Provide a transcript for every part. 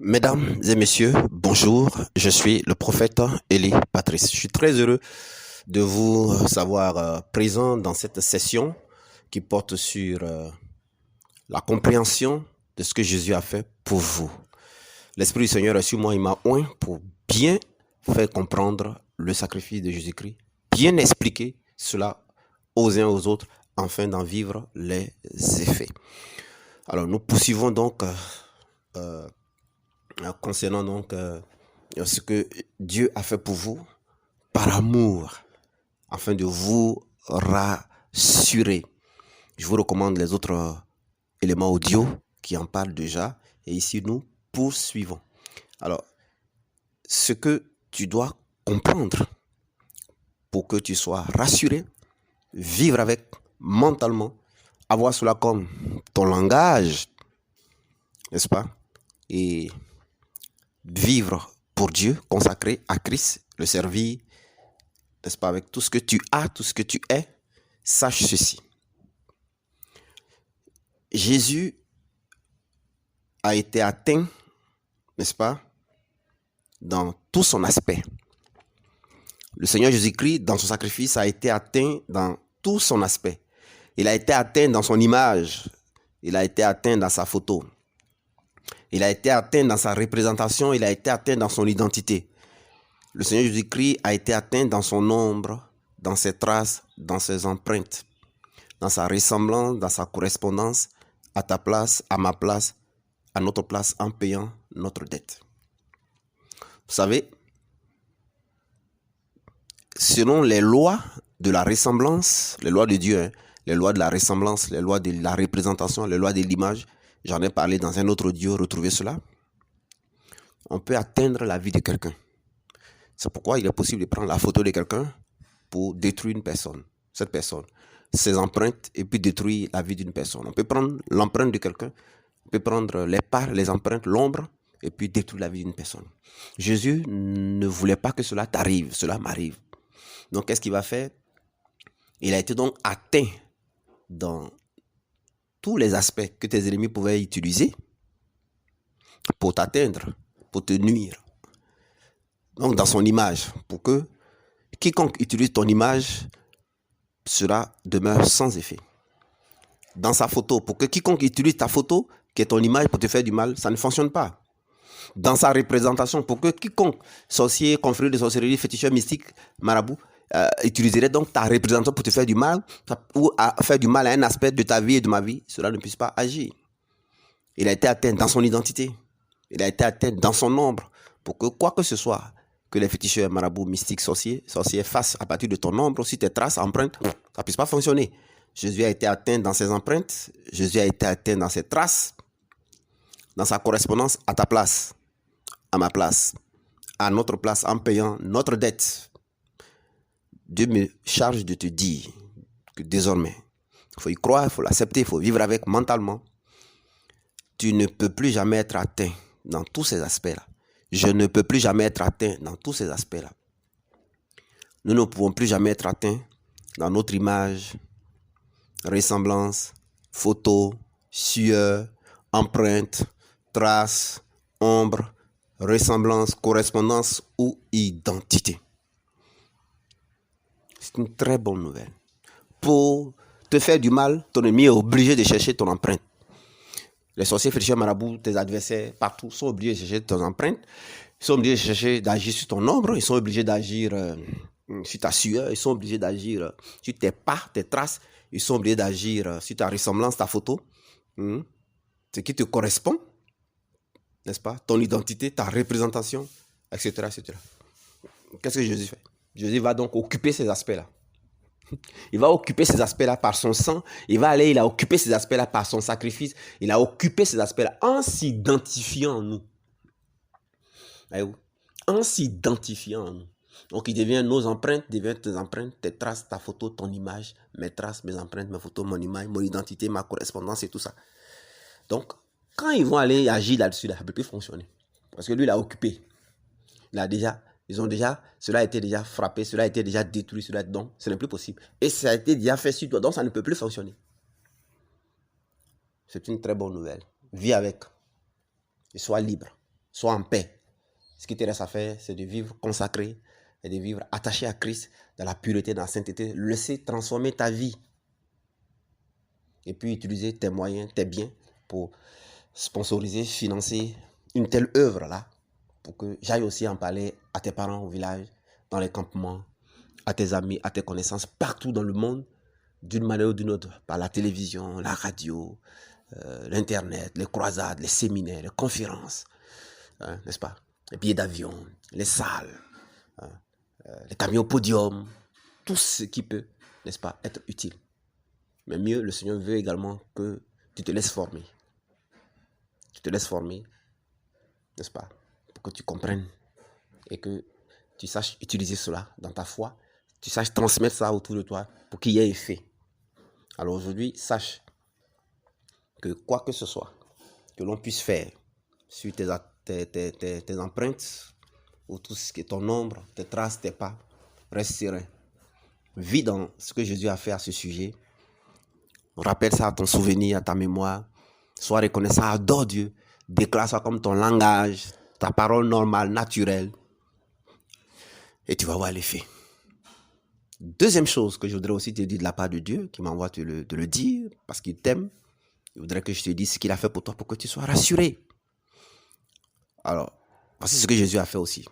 Mesdames et messieurs, bonjour, je suis le prophète Eli Patrice. Je suis très heureux de vous savoir présent dans cette session qui porte sur la compréhension de ce que Jésus a fait pour vous. L'Esprit du Seigneur est sur moi, il m'a oint pour bien faire comprendre le sacrifice de Jésus-Christ, bien expliquer cela aux uns aux autres afin d'en vivre les effets. Alors nous poursuivons donc concernant donc ce que Dieu a fait pour vous par amour, afin de vous rassurer. Je vous recommande les autres éléments audio qui en parlent déjà. Et ici, nous poursuivons. Alors, ce que tu dois comprendre pour que tu sois rassuré, vivre avec mentalement, avoir cela comme ton langage, n'est-ce pas? Et vivre pour Dieu, consacré à Christ, le servir, n'est-ce pas, avec tout ce que tu as, tout ce que tu es, sache ceci. Jésus a été atteint, n'est-ce pas, dans tout son aspect. Le Seigneur Jésus-Christ, dans son sacrifice, a été atteint dans tout son aspect. Il a été atteint dans son image. Il a été atteint dans sa photo. Il a été atteint dans sa représentation. Il a été atteint dans son identité. Le Seigneur Jésus-Christ a été atteint dans son ombre, dans ses traces, dans ses empreintes, dans sa ressemblance, dans sa correspondance, à ta place, à ma place, à notre place, en payant notre dette. Vous savez, selon les lois de la ressemblance, les lois de Dieu, les lois de la ressemblance, les lois de la représentation, les lois de l'image, j'en ai parlé dans un autre audio, retrouvez cela, on peut atteindre la vie de quelqu'un. C'est pourquoi il est possible de prendre la photo de quelqu'un pour détruire une personne, cette personne, ses empreintes, et puis détruire la vie d'une personne. On peut prendre l'empreinte de quelqu'un, on peut prendre les parts, les empreintes, l'ombre, et puis détruire la vie d'une personne. Jésus ne voulait pas que cela t'arrive, cela m'arrive. Donc, qu'est-ce qu'il va faire? Il a été donc atteint dans tous les aspects que tes ennemis pouvaient utiliser pour t'atteindre, pour te nuire. Donc, dans son image, pour que quiconque utilise ton image, cela demeure sans effet. Dans sa photo, pour que quiconque utilise ta photo, qui est ton image pour te faire du mal, ça ne fonctionne pas. Dans sa représentation, pour que quiconque, sorcier, confrère de sorcellerie, féticheur, mystique, marabout, utiliserait donc ta représentation pour te faire du mal, ou à faire du mal à un aspect de ta vie et de ma vie, cela ne puisse pas agir. Il a été atteint dans son identité. Il a été atteint dans son ombre, pour que quoi que ce soit que les féticheurs, marabouts, mystiques, sorciers fassent à partir de ton ombre, aussi tes traces, empreintes, ça ne puisse pas fonctionner. Jésus a été atteint dans ses empreintes, Jésus a été atteint dans ses traces, dans sa correspondance à ta place, à ma place, à notre place, en payant notre dette. Dieu me charge de te dire que désormais, il faut y croire, il faut l'accepter, il faut vivre avec mentalement. Tu ne peux plus jamais être atteint dans tous ces aspects-là. Je ne peux plus jamais être atteint dans tous ces aspects-là. Nous ne pouvons plus jamais être atteints dans notre image, ressemblance, photo, sueur, empreinte, trace, ombre, ressemblance, correspondance ou identité. C'est une très bonne nouvelle. Pour te faire du mal, ton ennemi est obligé de chercher ton empreinte. Les sorciers, féticheurs, marabouts, tes adversaires, partout, sont obligés de chercher ton empreinte. Ils sont obligés de chercher d'agir sur ton ombre. Ils sont obligés d'agir sur ta sueur. Ils sont obligés d'agir sur tes pas, tes traces. Ils sont obligés d'agir sur ta ressemblance, ta photo. Ce qui te correspond, n'est-ce pas? Ton identité, ta représentation, etc., etc. Qu'est-ce que Jésus fait? Jésus va donc occuper ces aspects-là. Il va occuper ces aspects-là par son sang. Il a occupé ces aspects-là par son sacrifice. Il a occupé ces aspects-là en s'identifiant en nous. Voyez-vous? En s'identifiant en nous. Donc, il devient nos empreintes, devient tes empreintes, tes traces, ta photo, ton image, mes traces, mes empreintes, mes photos, mon image, mon identité, ma correspondance et tout ça. Donc, quand ils vont aller agir là-dessus, ça ne peut plus fonctionner. Parce que lui, il a occupé. Cela a été déjà frappé, cela a été déjà détruit, donc ce n'est plus possible. Et ça a été déjà fait sur toi, donc ça ne peut plus fonctionner. C'est une très bonne nouvelle. Vis avec et sois libre. Sois en paix. Ce qui te reste à faire, c'est de vivre consacré et de vivre attaché à Christ dans la pureté, dans la sainteté. Laisser transformer ta vie. Et puis utiliser tes moyens, tes biens pour sponsoriser, financer une telle œuvre-là. Pour que j'aille aussi en parler à tes parents au village, dans les campements, à tes amis, à tes connaissances, partout dans le monde, d'une manière ou d'une autre, par la télévision, la radio, l'internet, les croisades, les séminaires, les conférences, n'est-ce pas? Les billets d'avion, les salles, les camions podium, tout ce qui peut, n'est-ce pas, être utile. Mais mieux, le Seigneur veut également que tu te laisses former. Tu te laisses former, n'est-ce pas, pour que tu comprennes et que tu saches utiliser cela dans ta foi, tu saches transmettre ça autour de toi pour qu'il y ait effet. Alors aujourd'hui, sache que quoi que ce soit que l'on puisse faire sur tes empreintes, ou tout ce qui est ton ombre, tes traces, tes pas, reste serein. Vis dans ce que Jésus a fait à ce sujet. Rappelle ça à ton souvenir, à ta mémoire. Sois reconnaissant, adore Dieu. Déclare ça comme ton langage, ta parole normale, naturelle. Et tu vas voir l'effet. Deuxième chose que je voudrais aussi te dire de la part de Dieu, qui m'envoie te le dire, parce qu'il t'aime. Il voudrait que je te dise ce qu'il a fait pour toi, pour que tu sois rassuré. Alors, voici ce que Jésus a fait aussi.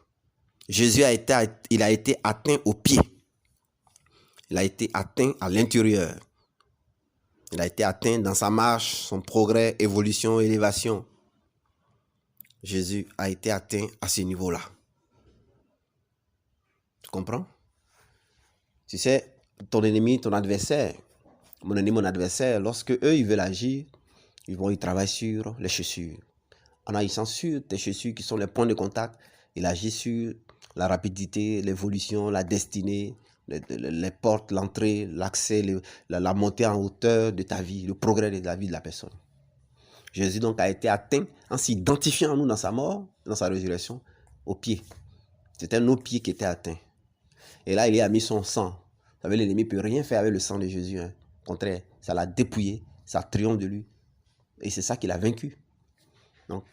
Jésus a été atteint au pied. Il a été atteint à l'intérieur. Il a été atteint dans sa marche, son progrès, évolution, élévation. Jésus a été atteint à ce niveau-là. Tu comprends? Tu sais, ton ennemi, ton adversaire, mon ennemi, mon adversaire, lorsque eux, ils veulent agir, ils travaillent sur les chaussures. En agissant sur tes chaussures qui sont les points de contact, il agit sur la rapidité, l'évolution, la destinée, les portes, l'entrée, l'accès, la montée en hauteur de ta vie, le progrès de la vie de la personne. Jésus donc a été atteint en s'identifiant à nous dans sa mort, dans sa résurrection, aux pieds. C'était nos pieds qui étaient atteints. Et là, il a mis son sang. Vous savez, l'ennemi ne peut rien faire avec le sang de Jésus. Au contraire, ça l'a dépouillé, ça triomphe de lui. Et c'est ça qu'il a vaincu. Donc,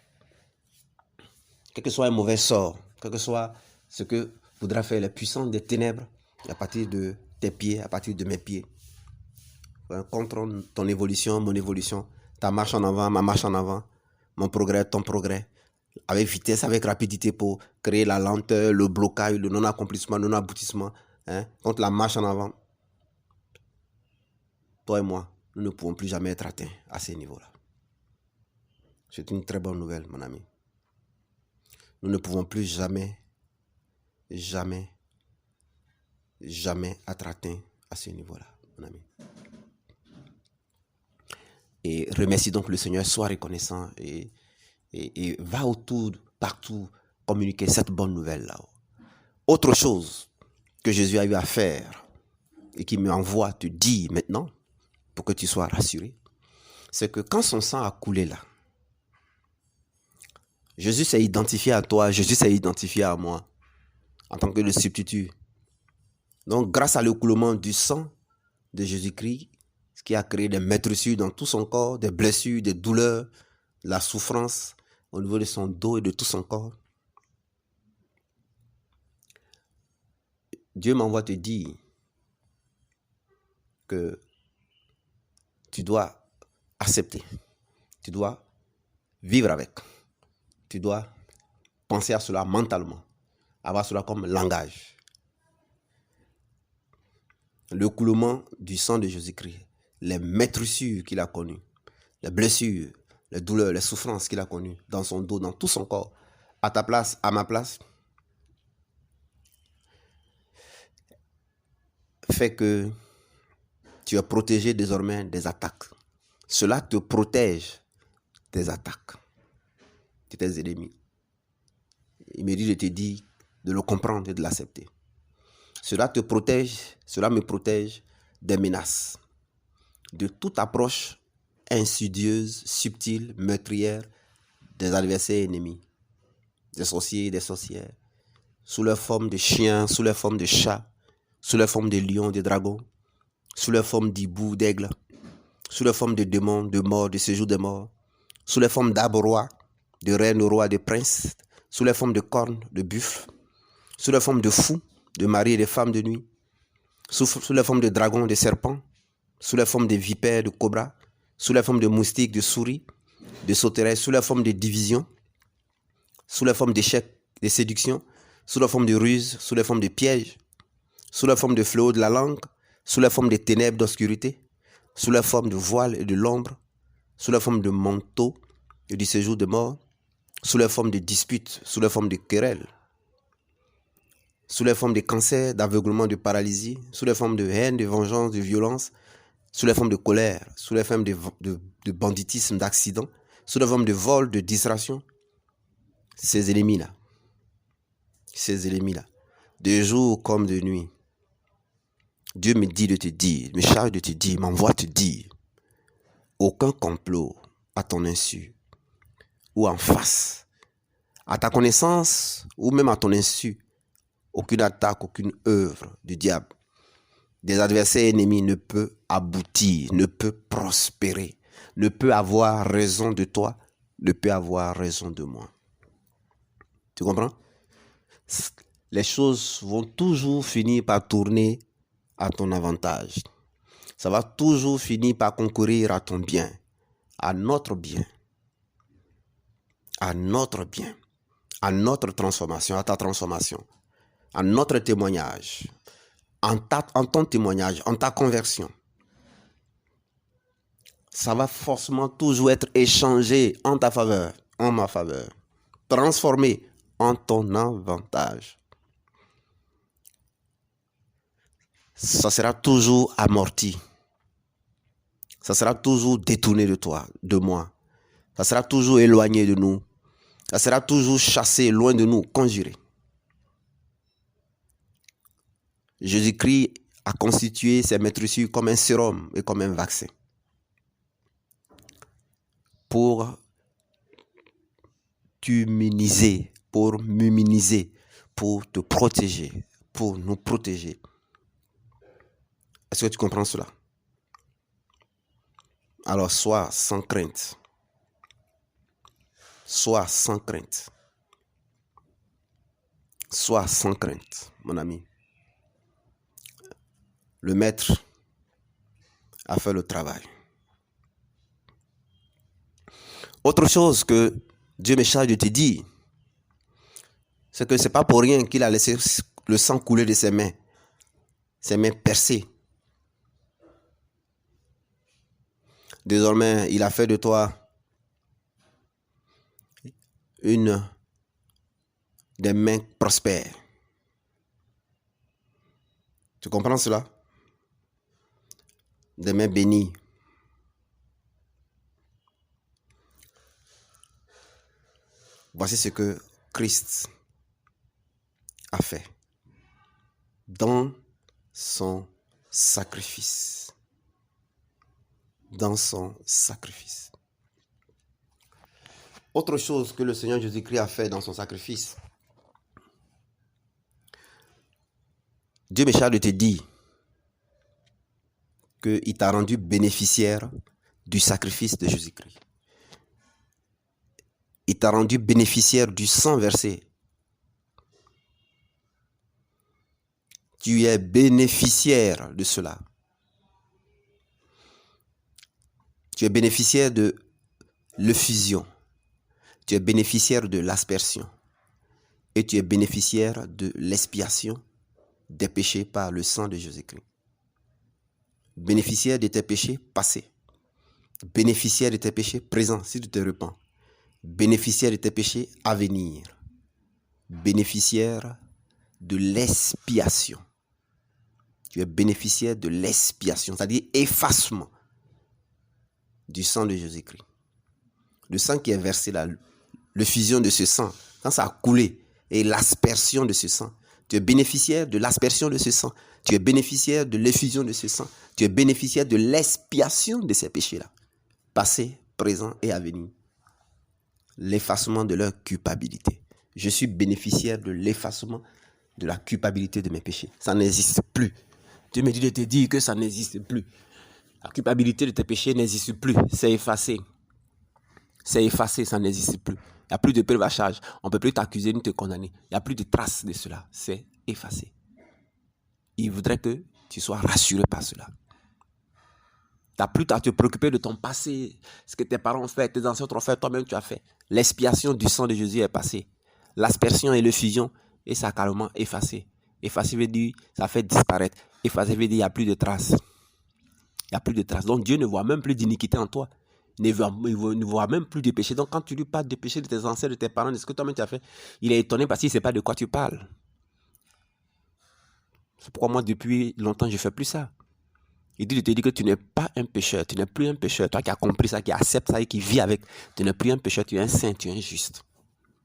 quel que soit un mauvais sort, quel que soit ce que voudra faire les puissants des ténèbres, à partir de tes pieds, à partir de mes pieds, contre ton évolution, mon évolution, ta marche en avant, ma marche en avant, mon progrès, ton progrès, avec vitesse, avec rapidité pour créer la lenteur, le blocage, le non-accomplissement, le non-aboutissement, contre la marche en avant. Toi et moi, nous ne pouvons plus jamais être atteints à ces niveaux-là. C'est une très bonne nouvelle, mon ami. Nous ne pouvons plus jamais être atteints à ce niveau-là, mon ami. Et remercie donc le Seigneur, sois reconnaissant et va autour, partout, communiquer cette bonne nouvelle-là. Autre chose que Jésus a eu à faire et qui m'envoie te dire maintenant, pour que tu sois rassuré, c'est que quand son sang a coulé là, Jésus s'est identifié à toi, Jésus s'est identifié à moi, en tant que le substitut. Donc, grâce à l'écoulement du sang de Jésus-Christ, ce qui a créé des meurtrissures dans tout son corps, des blessures, des douleurs, la souffrance au niveau de son dos et de tout son corps, Dieu m'envoie te dire que tu dois accepter, tu dois vivre avec, tu dois penser à cela mentalement, avoir cela comme langage. Le coulement du sang de Jésus-Christ, les meurtrissures qu'il a connues, les blessures, les douleurs, les souffrances qu'il a connues dans son dos, dans tout son corps, à ta place, à ma place, fait que tu es protégé désormais des attaques. Cela te protège des attaques de tes ennemis. Il me dit de te dire, de le comprendre et de l'accepter. Cela te protège, cela me protège des menaces, de toute approche insidieuse, subtile, meurtrière des adversaires ennemis, des sorciers et des sorcières, sous leur forme de chiens, sous leur forme de chats, sous leur forme de lions, de dragons, sous leur forme d'hibou, d'aigle, sous leur forme de démons, de morts, de séjour des morts, sous leur forme d'arbres rois, de reines, de rois, de princes, sous les formes de cornes, de buffles, sous les formes de fous, de maris et de femmes de nuit, sous les formes de dragons, de serpents, sous les formes de vipères, de cobras, sous les formes de moustiques, de souris, de sauterelles, sous les formes de divisions, sous les formes d'échecs, de séduction, sous la forme de ruses, sous les formes de pièges, sous la forme de fléaux de la langue, sous la forme de ténèbres d'obscurité, sous la forme de voile et de l'ombre, sous la forme de manteau et du séjour de mort, sous la forme de disputes, sous la forme de querelles, sous la forme de cancers, d'aveuglement, de paralysie, sous la forme de haine, de vengeance, de violence, sous la forme de colère, sous la forme de banditisme, d'accident, sous la forme de vol, de distraction. Ces ennemis-là, de jour comme de nuit, Dieu me dit de te dire, me charge de te dire, m'envoie te dire, aucun complot à ton insu ou en face, à ta connaissance ou même à ton insu, aucune attaque, aucune œuvre du diable, des adversaires ennemis ne peut aboutir, ne peut prospérer, ne peut avoir raison de toi, ne peut avoir raison de moi. Tu comprends? Les choses vont toujours finir par tourner à ton avantage. Ça va toujours finir par concourir à ton bien, à notre bien, à notre bien, à notre transformation, à ta transformation, à notre témoignage, en ton témoignage, en ta conversion. Ça va forcément toujours être échangé en ta faveur, en ma faveur, transformé en ton avantage. Ça sera toujours amorti. Ça sera toujours détourné de toi, de moi. Ça sera toujours éloigné de nous. Ça sera toujours chassé loin de nous, conjuré. Jésus-Christ a constitué ses maîtresses comme un sérum et comme un vaccin pour t'immuniser, pour m'immuniser, pour te protéger, pour nous protéger. Est-ce que tu comprends cela? Alors sois sans crainte. Sois sans crainte. Sois sans crainte, mon ami. Le maître a fait le travail. Autre chose que Dieu me charge de te dire, c'est que ce n'est pas pour rien qu'il a laissé le sang couler de ses mains percées. Désormais, il a fait de toi une des mains prospères. Tu comprends cela? Des mains bénies. Voici ce que Christ a fait dans son sacrifice. Dans son sacrifice. Autre chose que le Seigneur Jésus-Christ a fait dans son sacrifice. Dieu me charge de te dire qu'il t'a rendu bénéficiaire du sacrifice de Jésus-Christ. Il t'a rendu bénéficiaire du sang versé. Tu es bénéficiaire de cela. Tu es bénéficiaire de l'effusion. Tu es bénéficiaire de l'aspersion. Et tu es bénéficiaire de l'expiation des péchés par le sang de Jésus-Christ. Bénéficiaire de tes péchés passés. Bénéficiaire de tes péchés présents si tu te repens. Bénéficiaire de tes péchés à venir. Bénéficiaire de l'expiation. Tu es bénéficiaire de l'expiation, c'est-à-dire effacement du sang de Jésus-Christ. Le sang qui est versé là, l'effusion de ce sang, quand ça a coulé, et l'aspersion de ce sang, tu es bénéficiaire de l'aspersion de ce sang. Tu es bénéficiaire de l'effusion de ce sang. Tu es bénéficiaire de l'expiation de ces péchés-là, passés, présents et à venir. L'effacement de leur culpabilité. Je suis bénéficiaire de l'effacement de la culpabilité de mes péchés. Ça n'existe plus. Dieu me dit de te dire que ça n'existe plus. La culpabilité de tes péchés n'existe plus. C'est effacé. C'est effacé, ça n'existe plus. Il n'y a plus de preuve à charge. On ne peut plus t'accuser ni te condamner. Il n'y a plus de traces de cela. C'est effacé. Il voudrait que tu sois rassuré par cela. Tu n'as plus à te préoccuper de ton passé, ce que tes parents ont fait, tes ancêtres ont fait, toi-même tu as fait. L'expiation du sang de Jésus est passée. L'aspersion et l'effusion, et ça a carrément effacé. Effacer veut dire, ça fait disparaître. Effacer veut dire, il n'y a plus de traces. Il n'y a plus de traces. Donc Dieu ne voit même plus d'iniquité en toi. Il ne voit même plus de péché. Donc quand tu lui parles de péché de tes ancêtres, de tes parents, de ce que toi-même tu as fait, il est étonné parce qu'il ne sait pas de quoi tu parles. C'est pourquoi moi, depuis longtemps, je ne fais plus ça. Il te dit que tu n'es pas un pécheur, tu n'es plus un pécheur. Toi qui as compris ça, qui accepte ça et qui vis avec, tu n'es plus un pécheur, tu es un saint, tu es un juste.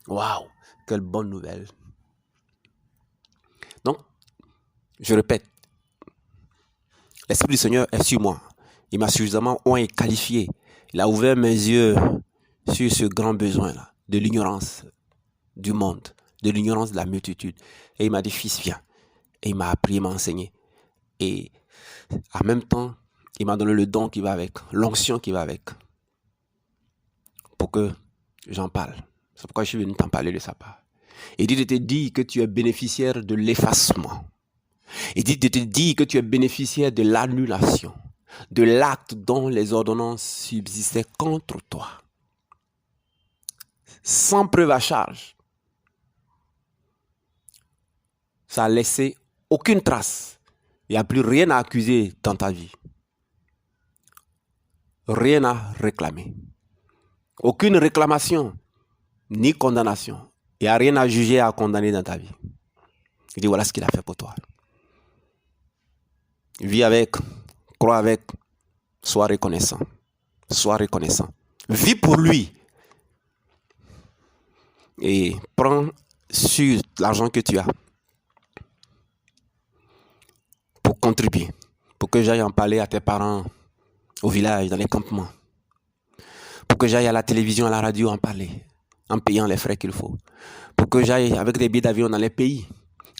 Waouh, quelle bonne nouvelle. Donc, je répète, l'Esprit du Seigneur est sur moi. Il m'a suffisamment oint et qualifié. Il a ouvert mes yeux sur ce grand besoin-là, de l'ignorance du monde, de l'ignorance de la multitude. Et il m'a dit, fils, viens. Et il m'a appris, il m'a enseigné. Et en même temps, il m'a donné le don qui va avec, l'onction qui va avec, pour que j'en parle. C'est pourquoi je suis venu t'en parler de sa part. Il dit de te dire que tu es bénéficiaire de l'effacement. Il dit de te dire que tu es bénéficiaire de l'annulation, de l'acte dont les ordonnances subsistaient contre toi. Sans preuve à charge. Ça n'a laissé aucune trace. Il n'y a plus rien à accuser dans ta vie. Rien à réclamer. Aucune réclamation, ni condamnation. Il n'y a rien à juger, à condamner dans ta vie. Il dit voilà ce qu'il a fait pour toi. Vis avec, crois avec, sois reconnaissant. Sois reconnaissant. Vis pour lui. Et prends sur l'argent que tu as pour contribuer. Pour que j'aille en parler à tes parents, au village, dans les campements. Pour que j'aille à la télévision, à la radio en parler, en payant les frais qu'il faut. Pour que j'aille avec des billets d'avion dans les pays,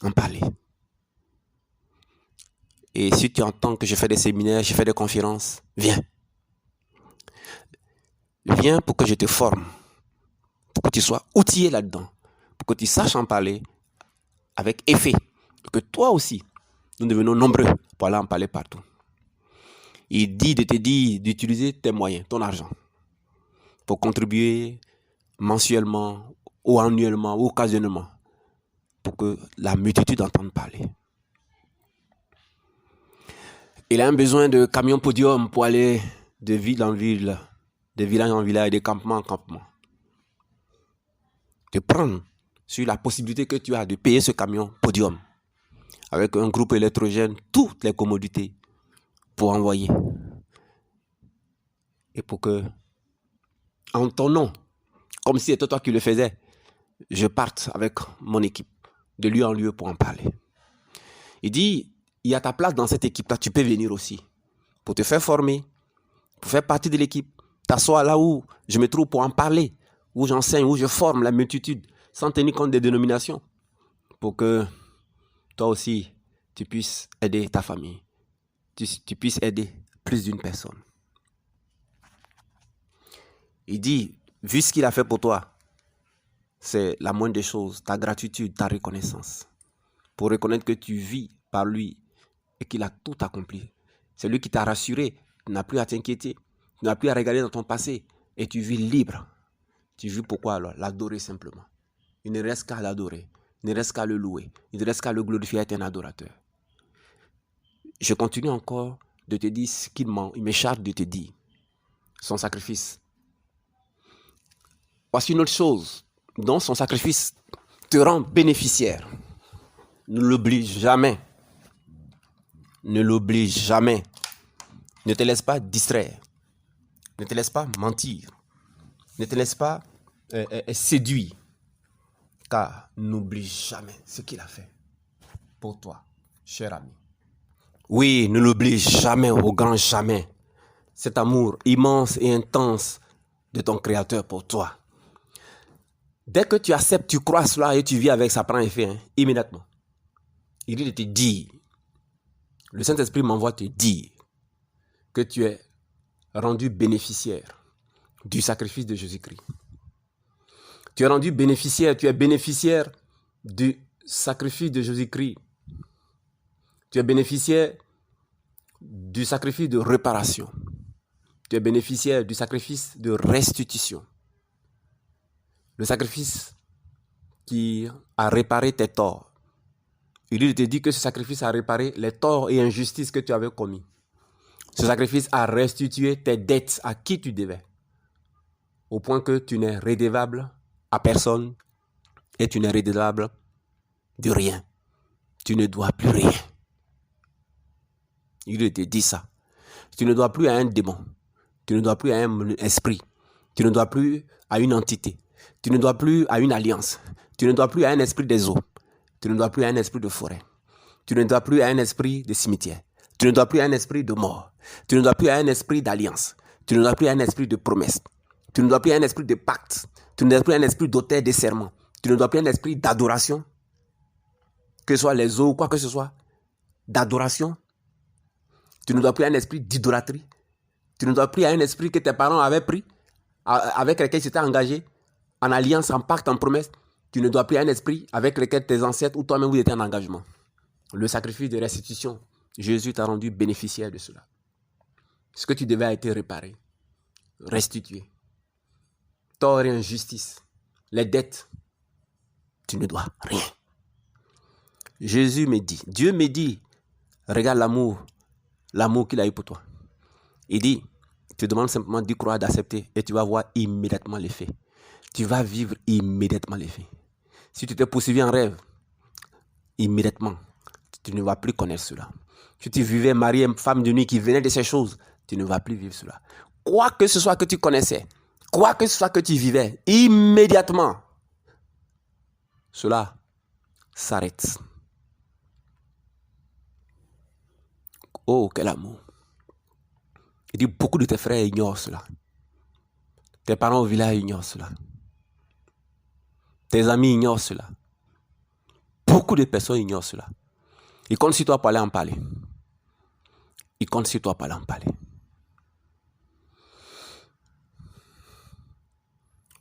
en parler. Et si tu entends que je fais des séminaires, je fais des conférences, viens. Viens pour que je te forme. Pour que tu sois outillé là-dedans. Pour que tu saches en parler avec effet. Pour que toi aussi, nous devenons nombreux pour aller en parler partout. Il dit de te dire d'utiliser tes moyens, ton argent, pour contribuer mensuellement ou annuellement ou occasionnellement pour que la multitude entende parler. Il a un besoin de camions podium pour aller de ville en ville, de village en village, de campement en campement. De prendre sur la possibilité que tu as de payer ce camion podium avec un groupe électrogène, toutes les commodités pour envoyer. Et pour que, en ton nom, comme si c'était toi qui le faisais, je parte avec mon équipe de lieu en lieu pour en parler. Il dit, il y a ta place dans cette équipe-là, tu peux venir aussi pour te faire former, pour faire partie de l'équipe, t'asseoir là où je me trouve pour en parler, où j'enseigne, où je forme la multitude, sans tenir compte des dénominations, pour que toi aussi, tu puisses aider ta famille, tu puisses aider plus d'une personne. Il dit, vu ce qu'il a fait pour toi, c'est la moindre des choses, ta gratitude, ta reconnaissance, pour reconnaître que tu vis par lui et qu'il a tout accompli. C'est lui qui t'a rassuré, tu n'as plus à t'inquiéter, tu n'as plus à regarder dans ton passé et tu vis libre. Tu vis pourquoi alors? L'adorer simplement. Il ne reste qu'à l'adorer, il ne reste qu'à le louer, il ne reste qu'à le glorifier, être un adorateur. Je continue encore de te dire ce qu'il me charge de te dire, son sacrifice. Voici une autre chose dont son sacrifice te rend bénéficiaire. Ne l'oublie jamais. Ne l'oublie jamais. Ne te laisse pas distraire. Ne te laisse pas mentir. Ne te laisse pas séduire. Car n'oublie jamais ce qu'il a fait pour toi, cher ami. Oui, ne l'oublie jamais, au grand jamais. Cet amour immense et intense de ton Créateur pour toi. Dès que tu acceptes, tu crois cela et tu vis avec, ça prend effet, immédiatement. Il dit de te dire, le Saint-Esprit m'envoie te dire que tu es rendu bénéficiaire du sacrifice de Jésus-Christ. Tu es rendu bénéficiaire, tu es bénéficiaire du sacrifice de Jésus-Christ. Tu es bénéficiaire du sacrifice de réparation. Tu es bénéficiaire du sacrifice de restitution. Le sacrifice qui a réparé tes torts. Il te dit que ce sacrifice a réparé les torts et injustices que tu avais commis. Ce sacrifice a restitué tes dettes à qui tu devais. Au point que tu n'es redevable à personne et tu n'es redevable de rien. Tu ne dois plus rien. Il te dit ça. Tu ne dois plus à un démon. Tu ne dois plus à un esprit. Tu ne dois plus à une entité. Tu ne dois plus à une alliance. Tu ne dois plus à un esprit des eaux. Tu ne dois plus à un esprit de forêt. Tu ne dois plus à un esprit de cimetière. Tu ne dois plus à un esprit de mort. Tu ne dois plus à un esprit d'alliance. Tu ne dois plus à un esprit de promesse. Tu ne dois plus à un esprit de pacte. Tu ne dois plus à un esprit d'auteur de serment. Tu ne dois plus à un esprit d'adoration. Que ce soit les eaux ou quoi que ce soit. D'adoration. Tu ne dois plus à un esprit d'idolâtrie. Tu ne dois plus à un esprit que tes parents avaient pris, avec lequel ils s'étaient engagés, en alliance, en pacte, en promesse. Tu ne dois plus à un esprit avec lequel tes ancêtres ou toi-même vous étiez en engagement. Le sacrifice de restitution, Jésus t'a rendu bénéficiaire de cela. Ce que tu devais a été réparé, restitué. Tort et injustice, les dettes, tu ne dois rien. Jésus me dit, Dieu me dit, regarde l'amour qu'il a eu pour toi. Il dit, tu demandes simplement d'y croire, d'accepter et tu vas voir immédiatement l'effet. Tu vas vivre immédiatement l'effet. Si tu t'es poursuivi en rêve, immédiatement, tu ne vas plus connaître cela. Si tu vivais marié, femme de nuit qui venait de ces choses, tu ne vas plus vivre cela. Quoi que ce soit que tu connaissais, quoi que ce soit que tu vivais, immédiatement, cela s'arrête. Oh, quel amour! Il dit, beaucoup de tes frères ignorent cela. Tes parents au village ignorent cela. Tes amis ignorent cela. Beaucoup de personnes ignorent cela. Ils comptent sur toi pour aller en parler. Ils comptent sur toi pour aller en parler.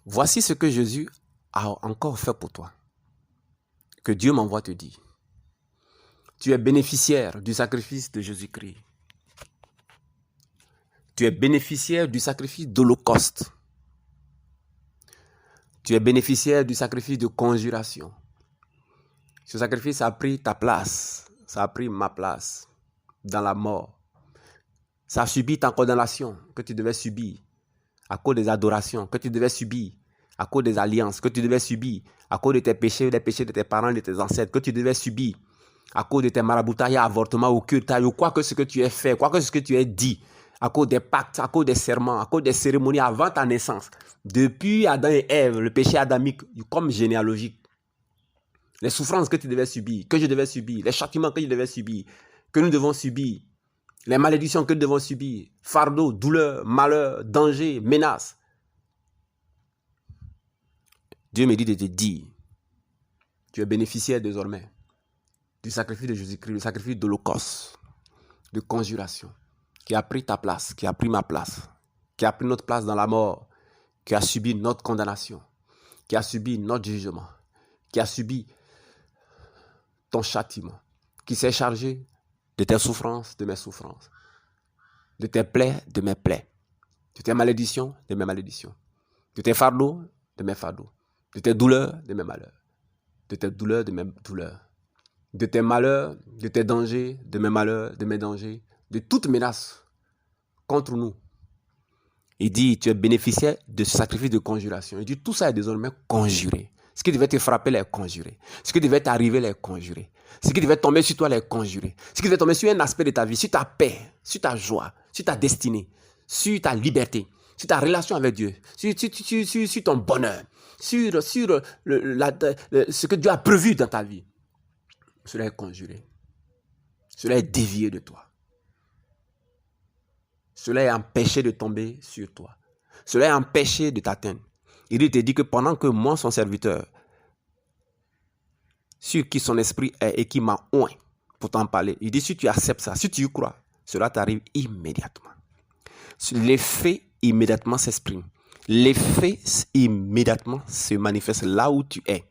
Voici ce que Jésus a encore fait pour toi. Que Dieu m'envoie te dire. Tu es bénéficiaire du sacrifice de Jésus-Christ. Tu es bénéficiaire du sacrifice d'Holocauste. Tu es bénéficiaire du sacrifice de conjuration. Ce sacrifice a pris ta place. Ça a pris ma place dans la mort. Ça a subi ta condamnation que tu devais subir à cause des adorations, que tu devais subir à cause des alliances, que tu devais subir à cause de tes péchés, des péchés de tes parents, de tes ancêtres, que tu devais subir à cause de tes maraboutailles, avortements, ou culte, ou quoi que ce que tu aies fait, quoi que ce que tu aies dit, à cause des pactes, à cause des serments, à cause des cérémonies avant ta naissance. Depuis Adam et Ève, le péché adamique, comme généalogique. Les souffrances que tu devais subir, que je devais subir, les châtiments que je devais subir, que nous devons subir, les malédictions que nous devons subir, fardeau, douleur, malheur, danger, menace. Dieu me dit de te dire, tu es bénéficiaire désormais du sacrifice de Jésus-Christ, le sacrifice d'Holocauste, de conjuration, qui a pris ta place, qui a pris ma place, qui a pris notre place dans la mort, qui a subi notre condamnation, qui a subi notre jugement, qui a subi ton châtiment, qui s'est chargé de tes souffrances, de mes souffrances, de tes plaies, de mes plaies, de tes malédictions, de mes malédictions, de tes fardeaux, de mes fardeaux, de tes douleurs, de mes malheurs, de tes douleurs, de mes douleurs, de tes malheurs, de tes dangers, de mes malheurs, de mes dangers, de toute menace contre nous. Il dit, tu es bénéficiaire de ce sacrifice de conjuration. Il dit, tout ça est désormais conjuré. Ce qui devait te frapper, les conjurer. Ce qui devait t'arriver, les conjurer. Ce qui devait tomber sur toi, les conjurer. Ce qui devait tomber sur un aspect de ta vie, sur ta paix, sur ta joie, sur ta destinée, sur ta liberté, sur ta relation avec Dieu, sur ton bonheur, sur ce que Dieu a prévu dans ta vie. Cela est conjuré. Cela est dévié de toi. Cela est empêché de tomber sur toi. Cela est empêché de t'atteindre. Il te dit que pendant que moi, son serviteur, sur qui son esprit est et qui m'a oint pour t'en parler, il dit si tu acceptes ça, si tu y crois, cela t'arrive immédiatement. L'effet immédiatement s'exprime. L'effet immédiatement se manifeste là où tu es,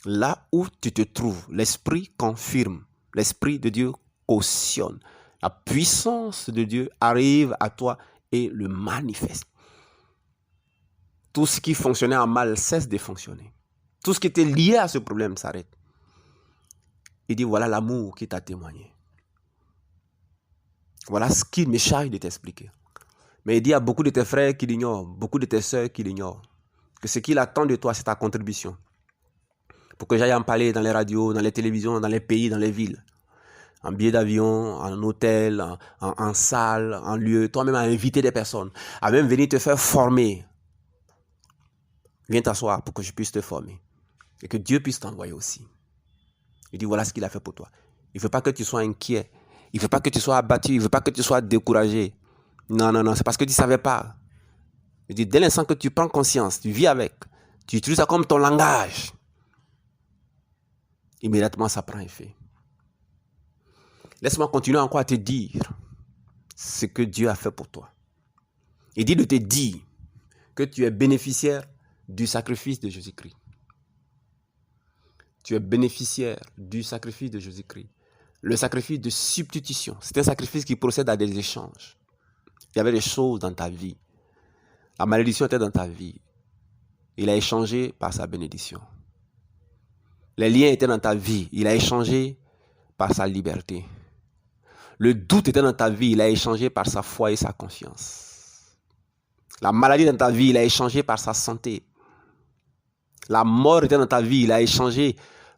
là où tu te trouves. L'Esprit confirme, l'Esprit de Dieu cautionne. La puissance de Dieu arrive à toi et le manifeste. Tout ce qui fonctionnait en mal cesse de fonctionner. Tout ce qui était lié à ce problème s'arrête. Il dit, voilà l'amour qui t'a témoigné. Voilà ce qu'il me charge de t'expliquer. Mais il dit à beaucoup de tes frères qui l'ignorent, beaucoup de tes sœurs qui l'ignorent, que ce qu'il attend de toi, c'est ta contribution. Pour que j'aille en parler dans les radios, dans les télévisions, dans les pays, dans les villes. En billet d'avion, en hôtel, en salle, en lieu. Toi-même à inviter des personnes, à même venir te faire former. Viens t'asseoir pour que je puisse te former. Et que Dieu puisse t'envoyer aussi. Il dit, voilà ce qu'il a fait pour toi. Il ne veut pas que tu sois inquiet. Il ne veut pas que tu sois abattu. Il ne veut pas que tu sois découragé. Non, c'est parce que tu ne savais pas. Il dit, dès l'instant que tu prends conscience, tu vis avec, tu utilises ça comme ton langage, immédiatement ça prend effet. Laisse-moi continuer encore à te dire ce que Dieu a fait pour toi. Il dit de te dire que tu es bénéficiaire du sacrifice de Jésus-Christ. Tu es bénéficiaire du sacrifice de Jésus-Christ. Le sacrifice de substitution, c'est un sacrifice qui procède à des échanges. Il y avait des choses dans ta vie. La malédiction était dans ta vie. Il a échangé par sa bénédiction. Les liens étaient dans ta vie. Il a échangé par sa liberté. Le doute était dans ta vie. Il a échangé par sa foi et sa confiance. La maladie dans ta vie. Il a échangé par sa santé. La mort était dans ta vie. Il a échangé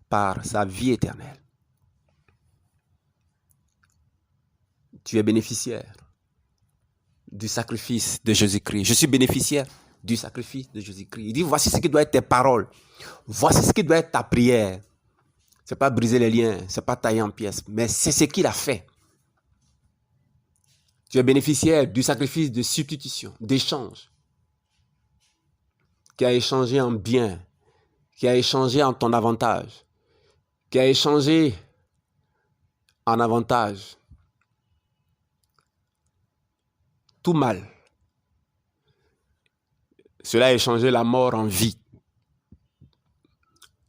par sa vie éternelle. Tu es bénéficiaire du sacrifice de Jésus-Christ. Je suis bénéficiaire du sacrifice de Jésus-Christ. Il dit, voici ce qui doit être tes paroles. Voici ce qui doit être ta prière. Ce n'est pas briser les liens, ce n'est pas tailler en pièces, mais c'est ce qu'il a fait. Tu es bénéficiaire du sacrifice de substitution, d'échange, qui a échangé en bien, qui a échangé en ton avantage, qui a échangé en avantage. Tout mal. Cela a échangé la mort en vie.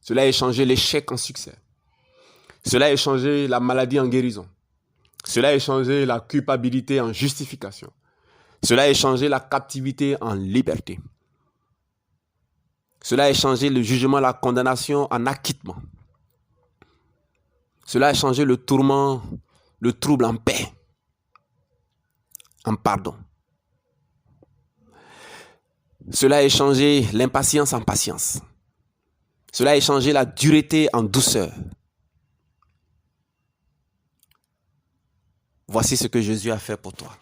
Cela a échangé l'échec en succès. Cela a échangé la maladie en guérison. Cela a échangé la culpabilité en justification. Cela a échangé la captivité en liberté. Cela a échangé le jugement, la condamnation en acquittement. Cela a échangé le tourment, le trouble en paix, en pardon. Cela a échangé l'impatience en patience. Cela a échangé la dureté en douceur. Voici ce que Jésus a fait pour toi.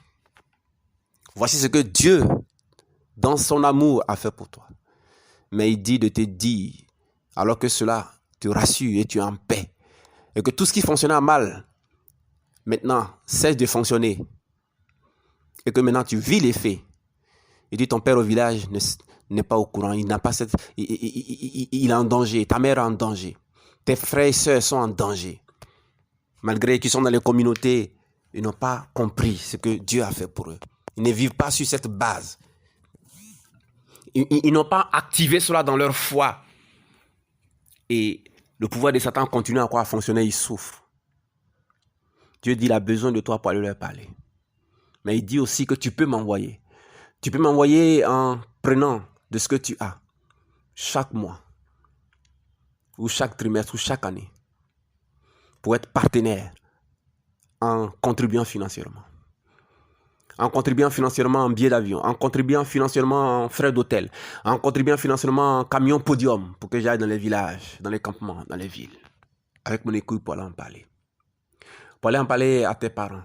Voici ce que Dieu, dans son amour, a fait pour toi. Mais il dit de te dire, alors que cela te rassure et tu es en paix, et que tout ce qui fonctionnait mal, maintenant, cesse de fonctionner, et que maintenant tu vis les faits. Il dit, ton père au village n'est pas au courant, il n'a pas cette, il est en danger, ta mère est en danger, tes frères et sœurs sont en danger. Malgré qu'ils sont dans les communautés, ils n'ont pas compris ce que Dieu a fait pour eux. Ils ne vivent pas sur cette base. Ils n'ont pas activé cela dans leur foi. Et le pouvoir de Satan continue encore à fonctionner, ils souffrent. Dieu dit, il a besoin de toi pour aller leur parler. Mais il dit aussi que tu peux m'envoyer. Tu peux m'envoyer en prenant de ce que tu as chaque mois, ou chaque trimestre, ou chaque année, pour être partenaire en contribuant financièrement. En contribuant financièrement en billets d'avion, en contribuant financièrement en frais d'hôtel, en contribuant financièrement en camion podium pour que j'aille dans les villages, dans les campements, dans les villes, avec mon équipe pour aller en parler. Pour aller en parler à tes parents,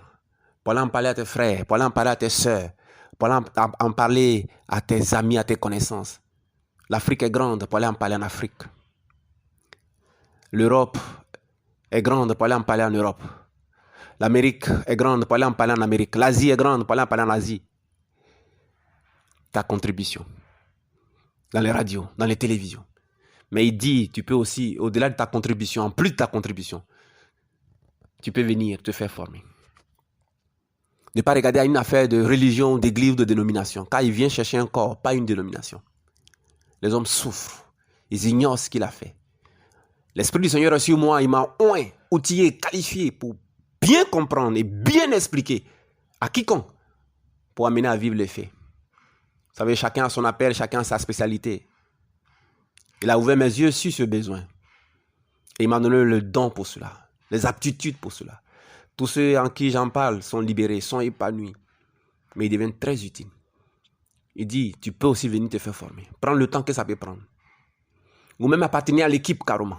pour aller en parler à tes frères, pour aller en parler à tes sœurs, pour aller en parler à tes amis, à tes connaissances. L'Afrique est grande, pour aller en parler en Afrique. L'Europe est grande, pour aller en parler en Europe. L'Amérique est grande, pour aller en parler en Amérique. L'Asie est grande, pour aller en parler en Asie. Ta contribution. Dans les radios, dans les télévisions. Mais il dit, tu peux aussi, au-delà de ta contribution, en plus de ta contribution, tu peux venir te faire former. Ne pas regarder à une affaire de religion, d'église ou de dénomination. Car il vient chercher un corps, pas une dénomination. Les hommes souffrent. Ils ignorent ce qu'il a fait. L'Esprit du Seigneur est sur moi. Il m'a oint, outillé, qualifié pour bien comprendre et bien expliquer à quiconque pour amener à vivre les faits. Vous savez, chacun a son appel, chacun a sa spécialité. Il a ouvert mes yeux sur ce besoin. Et il m'a donné le don pour cela, les aptitudes pour cela. Tous ceux en qui j'en parle sont libérés, sont épanouis. Mais ils deviennent très utiles. Il dit, tu peux aussi venir te faire former. Prends le temps que ça peut prendre. Ou même appartenir à l'équipe carrément.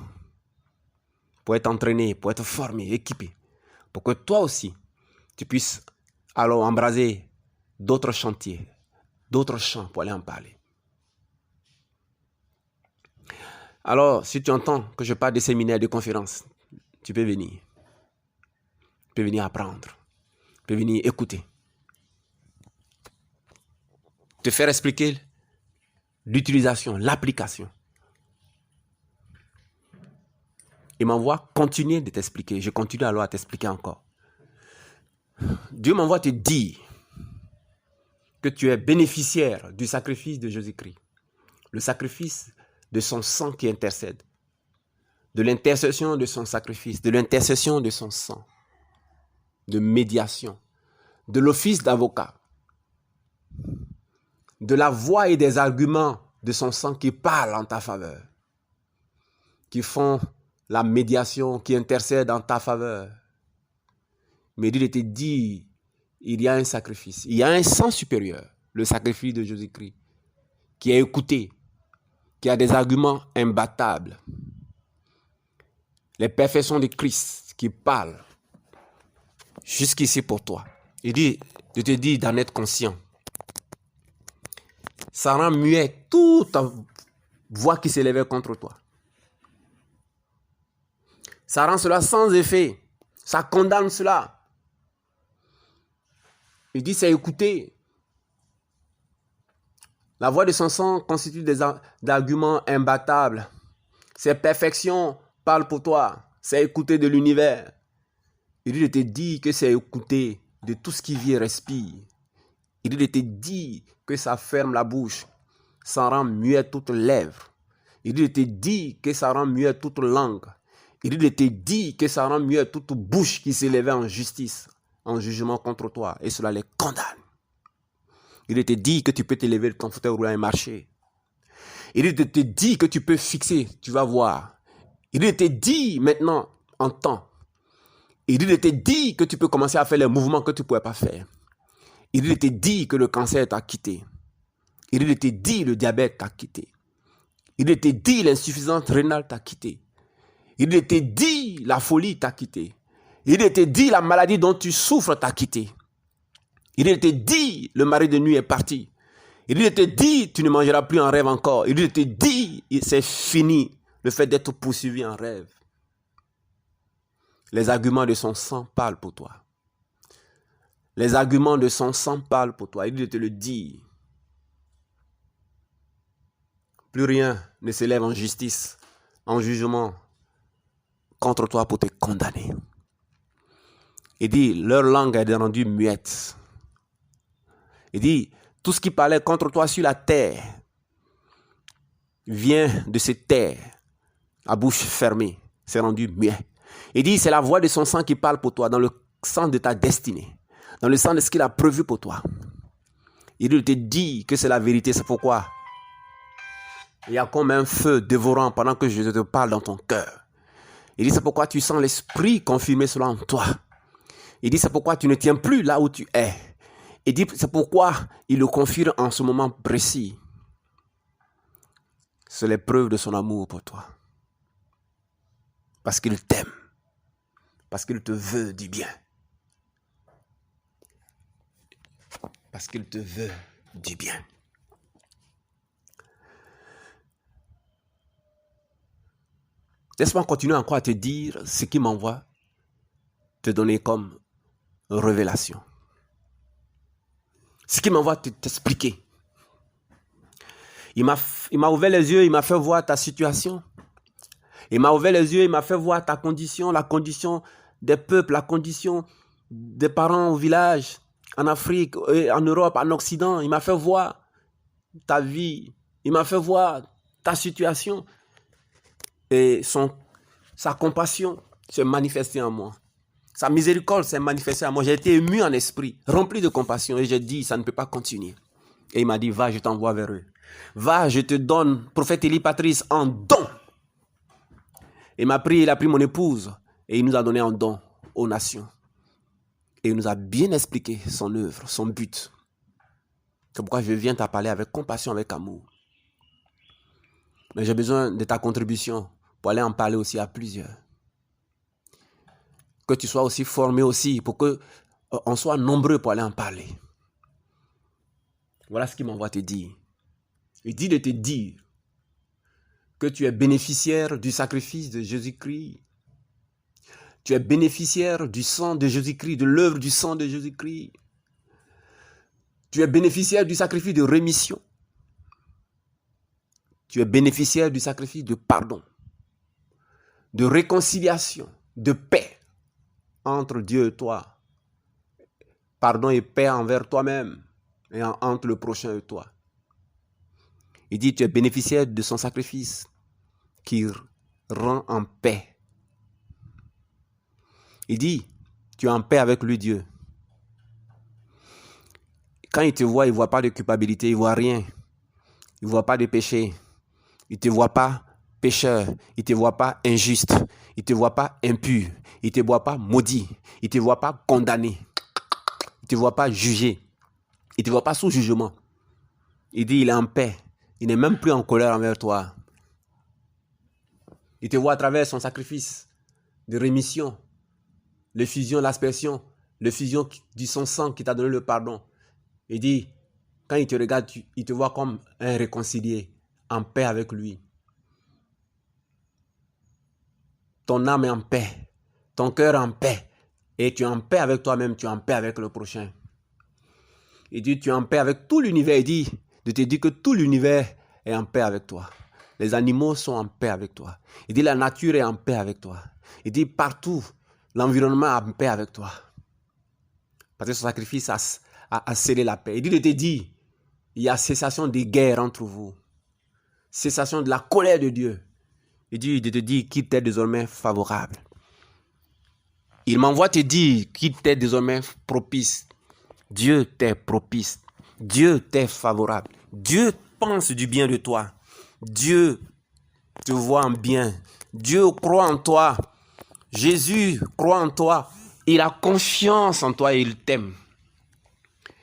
Pour être entraîné, pour être formé, équipé. Pour que toi aussi, tu puisses alors embraser d'autres chantiers, d'autres champs pour aller en parler. Alors, si tu entends que je parle de séminaires, de conférences, tu peux venir. Tu peux venir apprendre. Tu peux venir écouter. Te faire expliquer l'utilisation, l'application. Il m'envoie continuer de t'expliquer. Je continue alors à t'expliquer encore. Dieu m'envoie te dire que tu es bénéficiaire du sacrifice de Jésus-Christ. Le sacrifice de son sang qui intercède. De l'intercession de son sacrifice. De l'intercession de son sang. De médiation. De l'office d'avocat. De la voix et des arguments de son sang qui parlent en ta faveur. Qui font la médiation, qui intercède en ta faveur. Mais Dieu te dit, il y a un sacrifice. Il y a un sang supérieur. Le sacrifice de Jésus-Christ. Qui est écouté. Qui a des arguments imbattables. Les perfections de Christ qui parlent jusqu'ici pour toi. Il dit, je te dis d'en être conscient. Ça rend muet toute voix qui s'élevait contre toi. Ça rend cela sans effet. Ça condamne cela. Il dit, c'est écouter. La voix de son sang constitue des arguments imbattables. Ses perfections parlent pour toi. C'est écouter de l'univers. Il dit de te dire que c'est écouter de tout ce qui vit et respire. Il dit de te dire que ça ferme la bouche. Ça rend muet toute lèvre. Il dit de te dire que ça rend muet toute langue. Il dit de te dire que ça rend muet toute bouche qui s'élevait en justice, en jugement contre toi. Et cela les condamne. Il dit de te dire que tu peux t'élever de ton fauteuil roulant et marcher. Il dit de te dire que tu peux fixer, tu vas voir. Il dit de te dire maintenant, entends. Il dit de te dire que tu peux commencer à faire les mouvements que tu ne pouvais pas faire. Il dit de te dire que le cancer t'a quitté. Il dit de te dire que le diabète t'a quitté. Il dit de te dire que l'insuffisance rénale t'a quitté. Il dit de te dire que la folie t'a quitté. Il dit de te dire que la maladie dont tu souffres t'a quitté. Il dit de te dire que le mari de nuit est parti. Il dit de te dire que tu ne mangeras plus en rêve encore. Il dit de te dire que c'est fini le fait d'être poursuivi en rêve. Les arguments de son sang parlent pour toi. Les arguments de son sang parlent pour toi. Il dit de te le dire. Plus rien ne s'élève en justice, en jugement contre toi pour te condamner. Il dit, leur langue est rendue muette. Il dit, tout ce qui parlait contre toi sur la terre vient de cette terre, à bouche fermée, c'est rendu muet. Il dit, c'est la voix de son sang qui parle pour toi, dans le sang de ta destinée, dans le sang de ce qu'il a prévu pour toi. Il te dit que c'est la vérité, c'est pourquoi il y a comme un feu dévorant pendant que je te parle dans ton cœur. Il dit, c'est pourquoi tu sens l'esprit confirmer cela en toi. Il dit, c'est pourquoi tu ne tiens plus là où tu es. Il dit, c'est pourquoi il le confirme en ce moment précis. C'est l'épreuve de son amour pour toi. Parce qu'il t'aime. Parce qu'il te veut du bien. Parce qu'il te veut du bien. Laisse-moi continuer encore à te dire ce qui m'envoie te donner comme révélation. Ce qui m'envoie t'expliquer. Il m'a ouvert les yeux, il m'a fait voir ta situation. Il m'a ouvert les yeux, il m'a fait voir ta condition, la condition des peuples, la condition des parents au village, en Afrique, en Europe, en Occident. Il m'a fait voir ta vie. Il m'a fait voir ta situation et sa compassion s'est manifestée en moi. Sa miséricorde s'est manifestée en moi. J'ai été ému en esprit, rempli de compassion et j'ai dit, ça ne peut pas continuer. Et il m'a dit, va, je t'envoie vers eux. Va, je te donne, prophète Élie Patrice, en don. Il m'a pris, il a pris mon épouse et il nous a donné en don aux nations. Et il nous a bien expliqué son œuvre, son but. C'est pourquoi je viens t'en parler avec compassion, avec amour. Mais j'ai besoin de ta contribution pour aller en parler aussi à plusieurs. Que tu sois aussi formé aussi pour qu'on soit nombreux pour aller en parler. Voilà ce qu'il m'envoie te dire. Il dit de te dire que tu es bénéficiaire du sacrifice de Jésus-Christ. Tu es bénéficiaire du sang de Jésus-Christ, de l'œuvre du sang de Jésus-Christ. Tu es bénéficiaire du sacrifice de rémission. Tu es bénéficiaire du sacrifice de pardon, de réconciliation, de paix entre Dieu et toi. Pardon et paix envers toi-même et entre le prochain et toi. Il dit, tu es bénéficiaire de son sacrifice qui rend en paix. Il dit, tu es en paix avec lui, Dieu. Quand il te voit, il ne voit pas de culpabilité, il ne voit rien. Il ne voit pas de péché. Il ne te voit pas pécheur. Il ne te voit pas injuste. Il ne te voit pas impur. Il ne te voit pas maudit. Il ne te voit pas condamné. Il ne te voit pas jugé. Il ne te voit pas sous jugement. Il dit, il est en paix. Il n'est même plus en colère envers toi. Il te voit à travers son sacrifice de rémission, l'effusion, l'aspersion, l'effusion de son sang qui t'a donné le pardon. Il dit, quand il te regarde, il te voit comme un réconcilié, en paix avec lui. Ton âme est en paix, ton cœur est en paix, et tu es en paix avec toi-même, tu es en paix avec le prochain. Il dit, tu es en paix avec tout l'univers. Il dit, de te dire que tout l'univers est en paix avec toi. Les animaux sont en paix avec toi. Il dit, la nature est en paix avec toi. Il dit, partout, l'environnement est en paix avec toi. Parce que son sacrifice a scellé la paix. Il dit de te dire, il y a cessation des guerres entre vous. Cessation de la colère de Dieu. Il dit de te dire qu'il t'est désormais favorable. Il m'envoie te dire qu'il t'est désormais propice. Dieu t'est propice. Dieu t'est favorable. Dieu pense du bien de toi. Dieu te voit en bien. Dieu croit en toi. Jésus croit en toi. Il a confiance en toi et il t'aime.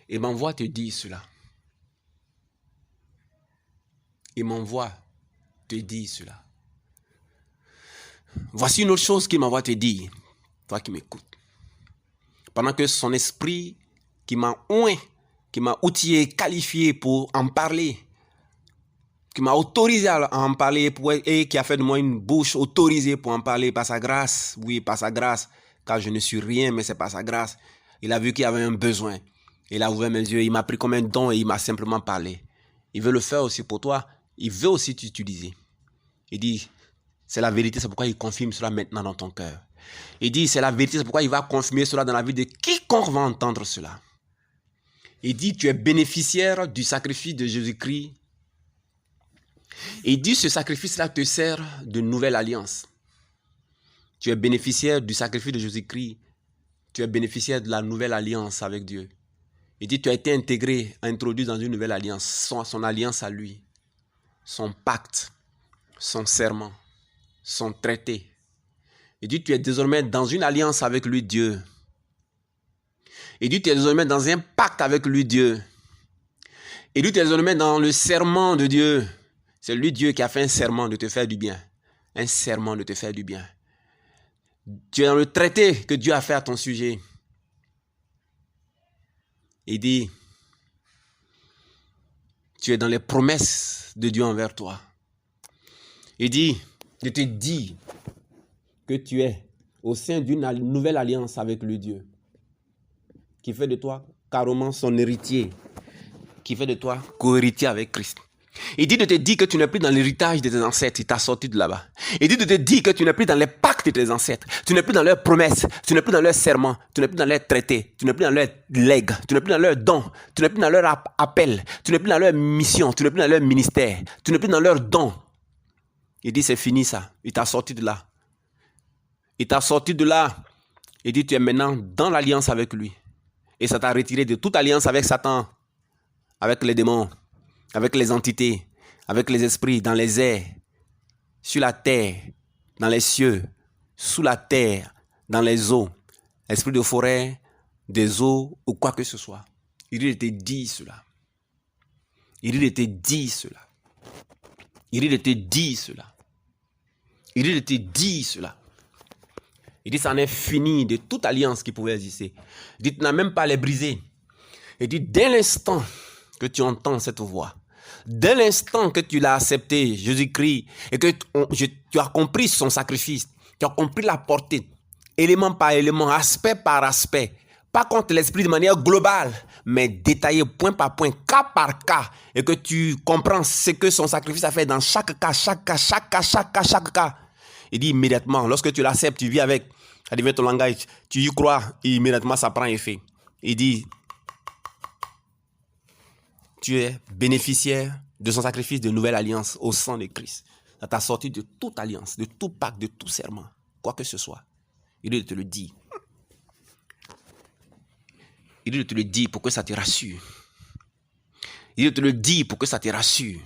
Il m'envoie te dire cela. Il m'envoie te dire cela. Voici une autre chose qu'il m'envoie te dire, toi qui m'écoutes. Pendant que son esprit qui m'a oint, qui m'a outillé, qualifié pour en parler, qui m'a autorisé à en parler et qui a fait de moi une bouche autorisée pour en parler par sa grâce. Oui, par sa grâce, car je ne suis rien, mais c'est par sa grâce. Il a vu qu'il y avait un besoin. Il a ouvert mes yeux, il m'a pris comme un don et il m'a simplement parlé. Il veut le faire aussi pour toi. Il veut aussi t'utiliser. Il dit, c'est la vérité, c'est pourquoi il confirme cela maintenant dans ton cœur. Il dit, c'est la vérité, c'est pourquoi il va confirmer cela dans la vie de quiconque va entendre cela. Il dit, tu es bénéficiaire du sacrifice de Jésus-Christ. Il dit, ce sacrifice-là te sert de nouvelle alliance. Tu es bénéficiaire du sacrifice de Jésus-Christ. Tu es bénéficiaire de la nouvelle alliance avec Dieu. Il dit, tu as été intégré, introduit dans une nouvelle alliance, son alliance à lui, son pacte, son serment, son traité. Il dit, tu es désormais dans une alliance avec lui, Dieu. Il dit, tu es désormais dans un pacte avec lui, Dieu. Il dit, tu es désormais dans le serment de Dieu. C'est lui, Dieu, qui a fait un serment de te faire du bien. Un serment de te faire du bien. Tu es dans le traité que Dieu a fait à ton sujet. Il dit, tu es dans les promesses de Dieu envers toi. Il dit, je te dis que tu es au sein d'une nouvelle alliance avec le Dieu, qui fait de toi carrément son héritier, qui fait de toi co-héritier avec Christ. Il dit de te dire que tu n'es plus dans l'héritage de tes ancêtres, il t'a sorti de là-bas. Il dit de te dire que tu n'es plus dans les pactes de tes ancêtres, tu n'es plus dans leurs promesses, tu n'es plus dans leurs serments, tu n'es plus dans leurs traités, tu n'es plus dans leurs legs, tu n'es plus dans leurs dons, tu n'es plus dans leurs appels, tu n'es plus dans leur mission, tu n'es plus dans leur ministère, tu n'es plus dans leurs dons, Il dit, c'est fini ça. Il t'a sorti de là. Il t'a sorti de là. Il dit, tu es maintenant dans l'alliance avec lui. Et ça t'a retiré de toute alliance avec Satan, avec les démons, avec les entités, avec les esprits, dans les airs, sur la terre, dans les cieux, sous la terre, dans les eaux, esprit de forêt, des eaux ou quoi que ce soit. Il dit de te dire cela. Il dit de te dire cela. Il dit de te dire cela. Il dit de te dire cela. Il dit ça en est fini de toute alliance qui pouvait exister. Il dit tu n'as même pas à les briser. Il dit dès l'instant que tu entends cette voix, dès l'instant que tu l'as accepté, Jésus-Christ, et que tu as compris son sacrifice, tu as compris la portée, élément par élément, aspect par aspect, pas contre l'esprit de manière globale, mais détaillé point par point, cas par cas, et que tu comprends ce que son sacrifice a fait dans chaque cas, chaque cas, chaque cas, chaque cas, chaque cas. Il dit immédiatement, lorsque tu l'acceptes, tu vis avec, ça devient ton langage, tu y crois, et immédiatement ça prend effet. Il dit, tu es bénéficiaire de son sacrifice de nouvelle alliance au sang de Christ. Ça t'a sorti de toute alliance, de tout pacte, de tout serment, quoi que ce soit. Il dit de te le dire. Il dit de te le dire pour que ça te rassure. Il dit de te le dire pour que ça te rassure.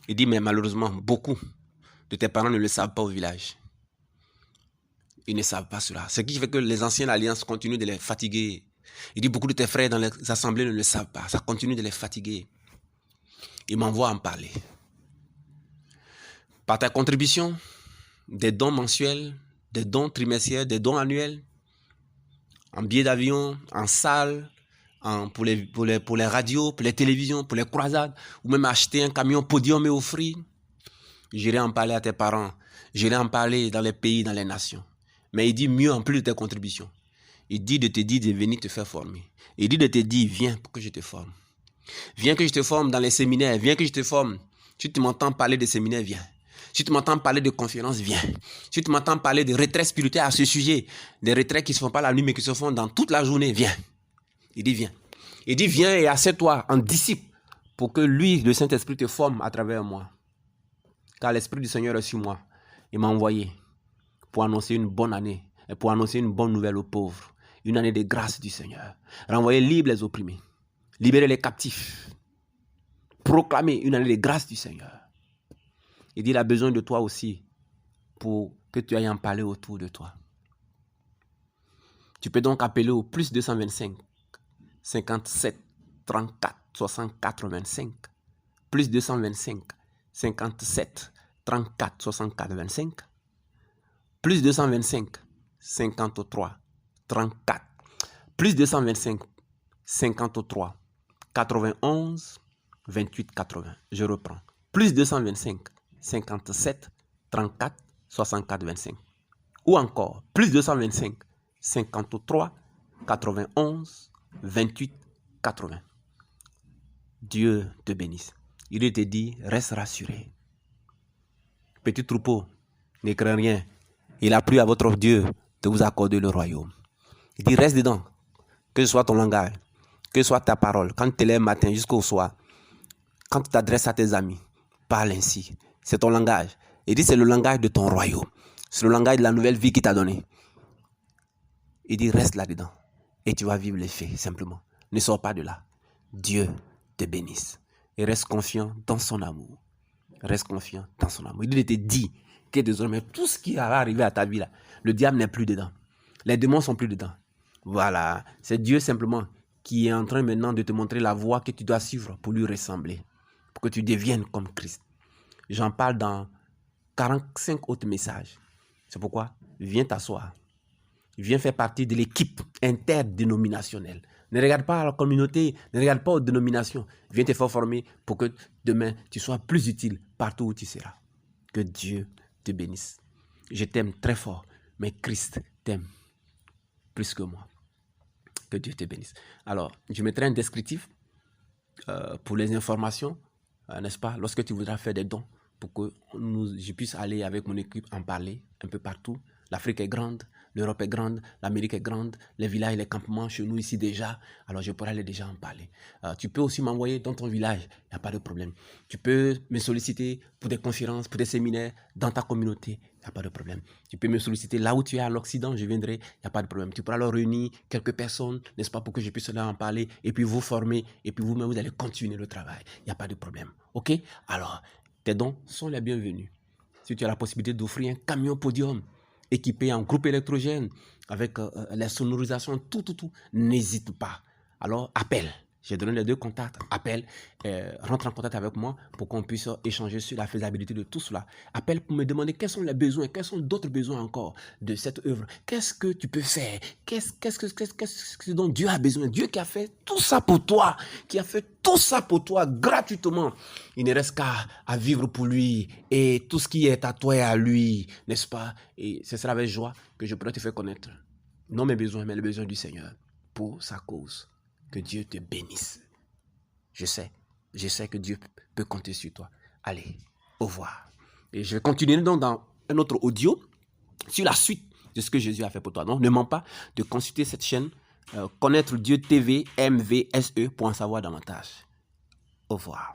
Il dit, mais malheureusement, beaucoup de tes parents ne le savent pas au village. Ils ne savent pas cela. Ce qui fait que les anciennes alliances continuent de les fatiguer. Il dit, beaucoup de tes frères dans les assemblées ne le savent pas. Ça continue de les fatiguer. Il m'envoie en parler. Par ta contribution, des dons mensuels, des dons trimestriels, des dons annuels, en billets d'avion, en salle, pour les radios, pour les télévisions, pour les croisades, ou même acheter un camion podium et offrir. J'irai en parler à tes parents. J'irai en parler dans les pays, dans les nations. Mais il dit mieux en plus de tes contributions. Il dit de te dire de venir te faire former. Il dit de te dire, viens pour que je te forme. Viens que je te forme dans les séminaires. Viens que je te forme. Si tu m'entends parler de séminaires, viens. Si tu m'entends parler de conférences, viens. Si tu m'entends parler de retraites spirituelles à ce sujet, des retraites qui ne se font pas la nuit mais qui se font dans toute la journée, viens. Il dit, viens. Il dit, viens et assieds-toi en disciple pour que lui, le Saint-Esprit, te forme à travers moi. Car l'Esprit du Seigneur est sur moi. Il m'a envoyé pour annoncer une bonne année et pour annoncer une bonne nouvelle aux pauvres. Une année de grâce du Seigneur. Renvoyer libres les opprimés. Libérer les captifs. Proclamer une année de grâce du Seigneur. Il dit, il a besoin de toi aussi pour que tu ailles en parler autour de toi. Tu peux donc appeler au plus 225 57 34 64 25. Plus 225 57 34 64 25. Plus 225 53 34. Plus 225 53 91 28 80. Je reprends. Plus 225 57 34 64 25. Ou encore, plus 225 53 91 28 80. Dieu te bénisse. Il te dit, reste rassuré. Petit troupeau, ne crains rien. Il a plu à votre Dieu de vous accorder le royaume. Il dit, reste dedans. Que ce soit ton langage, que ce soit ta parole. Quand tu te lèves matin jusqu'au soir, quand tu t'adresses à tes amis, parle ainsi. C'est ton langage. Il dit, c'est le langage de ton royaume. C'est le langage de la nouvelle vie qu'il t'a donné. Il dit, reste là-dedans. Et tu vas vivre les faits, simplement. Ne sors pas de là. Dieu te bénisse. Et reste confiant dans son amour. Reste confiant dans son amour. Il te dit que désormais, tout ce qui va arriver à ta vie, là, le diable n'est plus dedans. Les démons sont plus dedans. Voilà. C'est Dieu simplement qui est en train maintenant de te montrer la voie que tu dois suivre pour lui ressembler. Pour que tu deviennes comme Christ. J'en parle dans 45 autres messages. C'est pourquoi, viens t'asseoir. Viens faire partie de l'équipe interdénominationnelle. Ne regarde pas à la communauté, ne regarde pas aux dénominations. Viens te faire former pour que demain, tu sois plus utile partout où tu seras. Que Dieu te bénisse. Je t'aime très fort, mais Christ t'aime plus que moi. Que Dieu te bénisse. Alors, je mettrai un descriptif pour les informations, n'est-ce pas, lorsque tu voudras faire des dons, pour que je puisse aller avec mon équipe en parler un peu partout. L'Afrique est grande, l'Europe est grande, l'Amérique est grande, les villages, les campements chez nous ici déjà, alors je pourrais aller déjà en parler. Tu peux aussi m'envoyer dans ton village, il n'y a pas de problème. Tu peux me solliciter pour des conférences, pour des séminaires dans ta communauté, il n'y a pas de problème. Tu peux me solliciter là où tu es à l'Occident, je viendrai, il n'y a pas de problème. Tu pourras alors réunir quelques personnes, n'est-ce pas, pour que je puisse leur en parler, et puis vous former, et puis vous-même, vous allez continuer le travail. Il n'y a pas de problème. OK? Alors, tes dons sont les bienvenus. Si tu as la possibilité d'offrir un camion podium équipé en groupe électrogène avec les sonorisations, tout, n'hésite pas. Alors, appelle. J'ai donné les 2 contacts. Appelle, rentre en contact avec moi pour qu'on puisse échanger sur la faisabilité de tout cela. Appelle pour me demander quels sont les besoins, quels sont d'autres besoins encore de cette œuvre. Qu'est-ce que tu peux faire? Qu'est-ce dont Dieu a besoin? Dieu qui a fait tout ça pour toi, qui a fait tout ça pour toi gratuitement. Il ne reste qu'à vivre pour lui et tout ce qui est à toi et à lui, n'est-ce pas? Et ce sera avec joie que je pourrai te faire connaître, non mes besoins, mais les besoins du Seigneur pour sa cause. Que Dieu te bénisse. Je sais que Dieu peut compter sur toi. Allez, au revoir. Et je vais continuer donc dans un autre audio sur la suite de ce que Jésus a fait pour toi. Donc, ne mens pas de consulter cette chaîne, Connaître Dieu TV, MVSE, pour en savoir davantage. Au revoir.